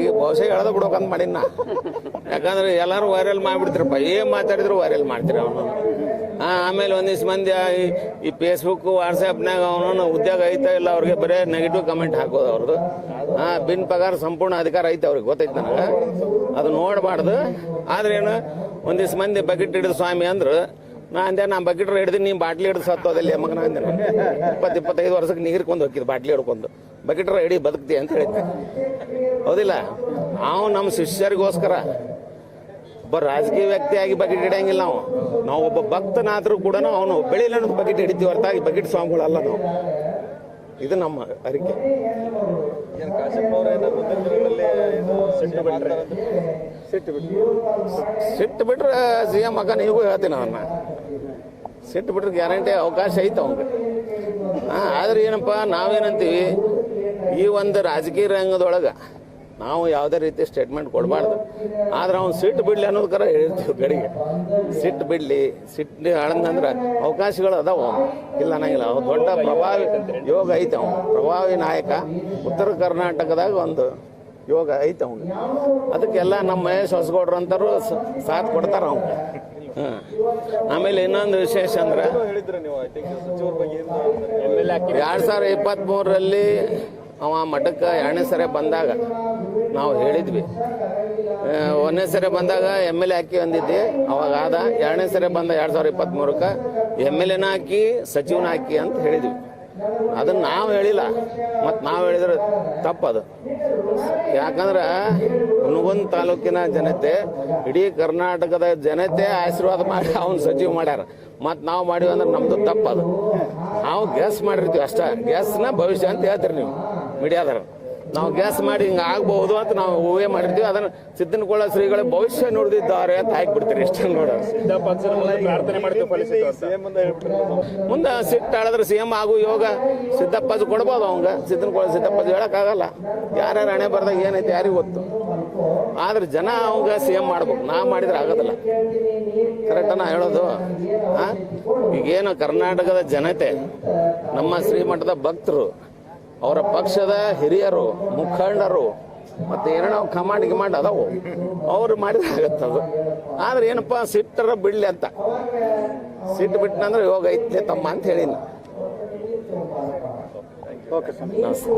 ಈಗ ಬಹುಶಃ ಹೇಳ್ದ ಬಿಡ್ಬೇಕಂತ ಮಾಡಿನ. ಯಾಕಂದ್ರೆ ಎಲ್ಲರೂ ವೈರಲ್ ಮಾಡಿಬಿಡ್ತೀರಪ್ಪ, ಏನ್ ಮಾತಾಡಿದ್ರು ವೈರಲ್ ಮಾಡ್ತೀರಿ ಅವನು. ಆಮೇಲೆ ಒಂದಿಷ್ಟು ಮಂದಿ ಈ ಫೇಸ್ಬುಕ್ ವಾಟ್ಸಾಪ್ನಾಗ ಅವನು ಉದ್ಯೋಗ ಐತಾ ಇಲ್ಲ ಅವ್ರಿಗೆ ಬರೀ ನೆಗೆಟಿವ್ ಕಮೆಂಟ್ ಹಾಕೋದು ಅವ್ರದ್ದು. ಬಿನ್ ಪಗಾರ ಸಂಪೂರ್ಣ ಅಧಿಕಾರ ಐತೆ ಅವ್ರಿಗೆ, ಗೊತ್ತೈತೆ ನನಗೆ. ಅದು ನೋಡಬಾರ್ದು. ಆದ್ರೇನು ಒಂದಿಷ್ಟು ಮಂದಿ ಬಕೆಟ್ ಹಿಡಿದು ಸ್ವಾಮಿ ಅಂದ್ರು, ನಾ ಬಕೆಟ್ ಹಿಡಿದು ನೀ ಬಾಟ್ಲಿ ಹಿಡಿದು ಸತ್ತೋದಲ್ಲಿ ಮಗನ ಅಂದೆ. 20-25 ವರ್ಷಕ್ಕೆ ನೀರ್ಕೊಂಡು ಹೋಗಿದ್ದು ಬಾಟ್ಲಿ ಹಿಡ್ಕೊಂಡು, ಬಕೆಟ್ರ ಹಿಡಿ ಬದುಕ್ತಿ ಅಂತ ಹೇಳಿದ್ದೆ, ಹೌದಿಲ್ಲ? ನಾವು ನಮ್ಮ ಶಿಷ್ಯರಿಗೋಸ್ಕರ ಒಬ್ಬ ರಾಜಕೀಯ ವ್ಯಕ್ತಿಯಾಗಿ ಬಕೆಟ್ ಹಿಡಿಯಂಗಿಲ್ಲ. ನಾವು ಒಬ್ಬ ಭಕ್ತನಾದ್ರೂ ಕೂಡ ಅವನು ಬೆಳಿಲ್ಲ ಅನ್ನೋದು ಬಕೆಟ್ ಹಿಡಿತೀವಿ, ಹೊರತಾಗಿ ಬಕೆಟ್ ಸ್ವಾಮಿಗಳಲ್ಲ ನಾವು. ಇದು ನಮ್ಮ ಅರಿಕೆ. ಸಿಟ್ಟು ಬಿಟ್ರೆ CM ಮಗ ನೀಗೂ ಹೇಳ್ತೀನಿ, ಅವನ್ನ ಸಿಟ್ಟು ಬಿಟ್ರೆ ಗ್ಯಾರಂಟಿ ಅವಕಾಶ ಐತೆ ಅವಂಗೆ. ಆದ್ರೆ ಏನಪ್ಪ, ನಾವೇನಂತೀವಿ, ಈ ಒಂದು ರಾಜಕೀಯ ರಂಗದೊಳಗೆ ನಾವು ಯಾವುದೇ ರೀತಿ ಸ್ಟೇಟ್ಮೆಂಟ್ ಕೊಡಬಾರ್ದು. ಆದ್ರೆ ಅವ್ನು ಸಿಟ್ಟು ಬಿಡ್ಲಿ ಅನ್ನೋದಕ್ಕಾರ ಹೇಳ್ತೀವಿ ಕಡೆಗೆ. ಸಿಟ್ಟು ಬಿಡ್ಲಿ, ಸಿಟ್ಟು ಆಳಂದ್ರೆ ಅವಕಾಶಗಳು ಅದಾವ, ಇಲ್ಲ ಅನ್ನಂಗಿಲ್ಲ. ಅವ್ ದೊಡ್ಡ ಪ್ರಭಾವಿ ಯೋಗ ಐತೆ, ಅವನು ಪ್ರಭಾವಿ ನಾಯಕ. ಉತ್ತರ ಕರ್ನಾಟಕದಾಗ ಒಂದು ಯೋಗ ಐತೆ ಅವ್ನಿಗೆ. ಅದಕ್ಕೆಲ್ಲ ನಮ್ಮ ಮಹೇಶ್ ಹೊಸಗೌಡ್ರು ಅಂತರೂ ಸಾಥ್ ಕೊಡ್ತಾರ ಅವ್ನಿಗೆ. ಆಮೇಲೆ ಇನ್ನೊಂದು ವಿಶೇಷ ಅಂದ್ರೆ 2023ರಲ್ಲಿ ಅವ ಮಠಕ್ಕೆ 2ನೇ ಸರಿ ಬಂದಾಗ ನಾವು ಹೇಳಿದ್ವಿ. 1ನೇ ಸರಿ ಬಂದಾಗ MLA ಹಾಕಿ ಅಂದಿದ್ದೆ, ಅವಾಗ ಆದ. 2ನೇ ಸರಿ ಬಂದ 2023ಕ್ಕೆ MLAನ ಹಾಕಿ ಸಚಿವನ ಹಾಕಿ ಅಂತ ಹೇಳಿದ್ವಿ. ಅದನ್ನ ನಾವು ಹೇಳಿಲ್ಲ, ಮತ್ತು ನಾವು ಹೇಳಿದ್ರೆ ತಪ್ಪದು. ಯಾಕಂದ್ರೆ ಹುನಗುಂದ ತಾಲೂಕಿನ ಜನತೆ, ಇಡೀ ಕರ್ನಾಟಕದ ಜನತೆ ಆಶೀರ್ವಾದ ಮಾಡಿ ಅವನು ಸಚಿವ ಮಾಡ್ಯಾರ. ಮತ್ತು ನಾವು ಮಾಡಿವಿ ಅಂದ್ರೆ ನಮ್ದು ತಪ್ಪದು. ನಾವು ಗ್ಯಾಸ್ ಮಾಡಿರ್ತೀವಿ ಅಷ್ಟ. ಗ್ಯಾಸ್ನ ಭವಿಷ್ಯ ಅಂತ ಹೇಳ್ತೀರಿ ನೀವು ಮೀಡಿಯಾದಾರ. ನಾವು ಗ್ಯಾಸ್ ಮಾಡಿ ಹಿಂಗೆ ಆಗ್ಬಹುದು ಅಂತ ನಾವು ಊಹೆ ಮಾಡಿರ್ತೀವಿ. ಅದನ್ನು ಸಿದ್ದನಕೊಳ್ಳ ಶ್ರೀಗಳ ಭವಿಷ್ಯ ನುಡಿದಿದ್ದಾರೆ ಅಂತ ಹಾಕಿಬಿಡ್ತೀರಿ. ಇಷ್ಟ ನೋಡ, ಮುಂದೆ ಸಿಟ್ಟು ಆಳಿದ್ರೆ CM ಆಗು ಯೋಗ ಸಿದ್ದಪ್ಪಾಜ್ ಕೊಡ್ಬೋದು ಅವಂಗ. ಸಿದ್ದನಕೊಳ್ಳ ಸಿದ್ದಪ್ಪಾಜ್ ಹೇಳಕ್ಕಾಗಲ್ಲ. ಯಾರ್ಯಾರು ಹಣೆ ಬರ್ದಾಗ ಏನೈತೆ ಯಾರಿಗೂ ಗೊತ್ತು. ಆದ್ರೆ ಜನ ಅವಂಗ CM ಮಾಡ್ಬೇಕು, ನಾ ಮಾಡಿದ್ರೆ ಆಗೋದಿಲ್ಲ. ಕರೆಕ್ಟನಾ ಹೇಳೋದು? ಈಗೇನು ಕರ್ನಾಟಕದ ಜನತೆ, ನಮ್ಮ ಶ್ರೀಮಠದ ಭಕ್ತರು, ಅವರ ಪಕ್ಷದ ಹಿರಿಯರು, ಮುಖಂಡರು, ಮತ್ತೆ ಏನೋ ಕಮಾಂಡ್ ಅದಾವು, ಅವ್ರು ಮಾಡಿದ್ರೆ ಆಗತ್ತದು. ಆದ್ರೆ ಏನಪ್ಪಾ, ಸಿಟ್ಟರ ಬಿಡ್ಲಿ ಅಂತ. ಸಿಟ್ಟು ಬಿಟ್ಟನಂದ್ರೆ ಯೋಗ ಐತ್ಲೆ ತಮ್ಮ ಅಂತ ಹೇಳಿನ. ಓಕೆ ಸರ್, ನಮಸ್ತೆ.